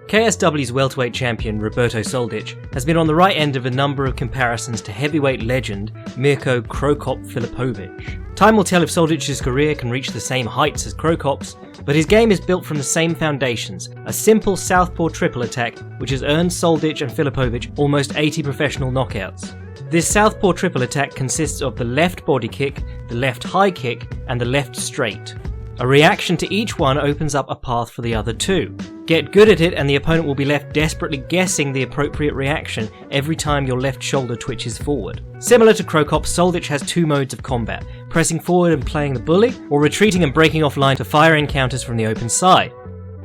KSW's welterweight champion Roberto Soldic has been on the right end of a number of comparisons to heavyweight legend Mirko Cro Cop Filipovic. Time will tell if Soldic's career can reach the same heights as Cro Cop's, but his game is built from the same foundations, a simple southpaw triple attack which has earned Soldic and Filipovic almost 80 professional knockouts. This southpaw triple attack consists of the left body kick, the left high kick, and the left straight. A reaction to each one opens up a path for the other two. Get good at it and the opponent will be left desperately guessing the appropriate reaction every time your left shoulder twitches forward. Similar to Cro Cop, Soldic has two modes of combat, pressing forward and playing the bully, or retreating and breaking off line to fire encounters from the open side.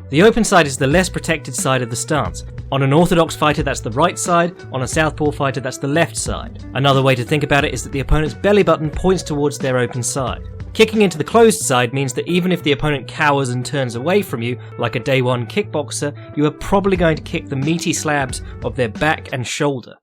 The open side is the less protected side of the stance. On an orthodox fighter that's the right side, on a southpaw fighter that's the left side. Another way to think about it is that the opponent's belly button points towards their open side. Kicking into the closed side means that even if the opponent cowers and turns away from you, like a day one kickboxer, you are probably going to kick the meaty slabs of their back and shoulder.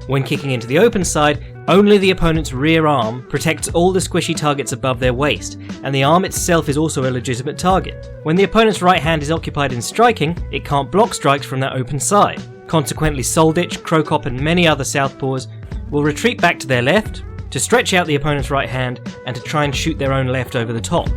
When kicking into the open side, only the opponent's rear arm protects all the squishy targets above their waist, and the arm itself is also a legitimate target. When the opponent's right hand is occupied in striking, it can't block strikes from that open side. Consequently, Soldic, Cro Cop and many other southpaws will retreat back to their left, to stretch out the opponent's right hand, and to try and shoot their own left over the top.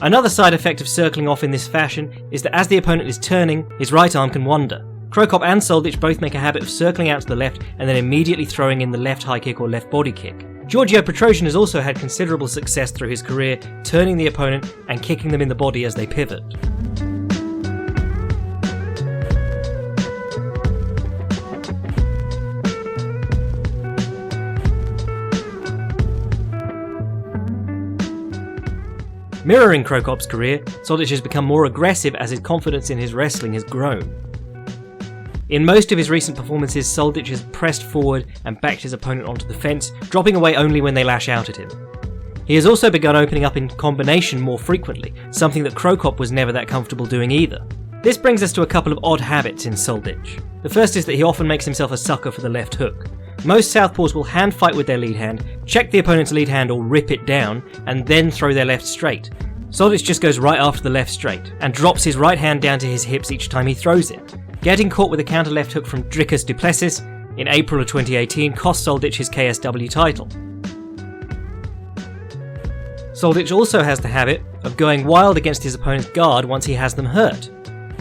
Another side effect of circling off in this fashion is that as the opponent is turning, his right arm can wander. Cro Cop and Soldic both make a habit of circling out to the left and then immediately throwing in the left high kick or left body kick. Giorgio Petrosian has also had considerable success through his career, turning the opponent and kicking them in the body as they pivot. Mirroring Cro Cop's career, Soldic has become more aggressive as his confidence in his wrestling has grown. In most of his recent performances, Soldic has pressed forward and backed his opponent onto the fence, dropping away only when they lash out at him. He has also begun opening up in combination more frequently, something that Cro Cop was never that comfortable doing either. This brings us to a couple of odd habits in Soldic. The first is that he often makes himself a sucker for the left hook. Most southpaws will hand fight with their lead hand, check the opponent's lead hand or rip it down, and then throw their left straight. Soldic just goes right after the left straight, and drops his right hand down to his hips each time he throws it. Getting caught with a counter left hook from Dricus du Plessis in April of 2018 cost Soldic his KSW title. Soldic also has the habit of going wild against his opponent's guard once he has them hurt.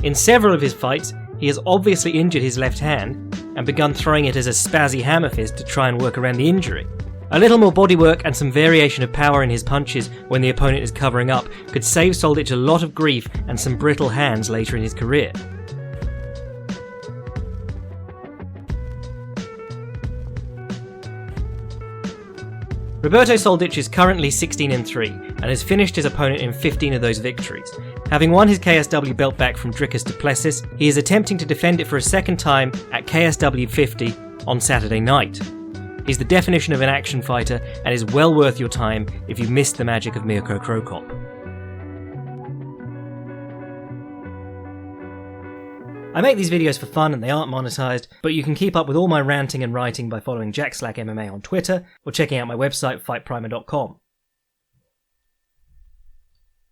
In several of his fights, he has obviously injured his left hand and begun throwing it as a spazzy hammer fist to try and work around the injury. A little more bodywork and some variation of power in his punches when the opponent is covering up could save Soldic a lot of grief and some brittle hands later in his career. Roberto Soldic is currently 16-3 and has finished his opponent in 15 of those victories. Having won his KSW belt back from Dricus du Plessis, he is attempting to defend it for a second time at KSW 50 on Saturday night. He's the definition of an action fighter and is well worth your time if you missed the magic of Mirko Cro Cop. I make these videos for fun and they aren't monetised, but you can keep up with all my ranting and writing by following Jack Slack MMA on Twitter or checking out my website fightprimer.com.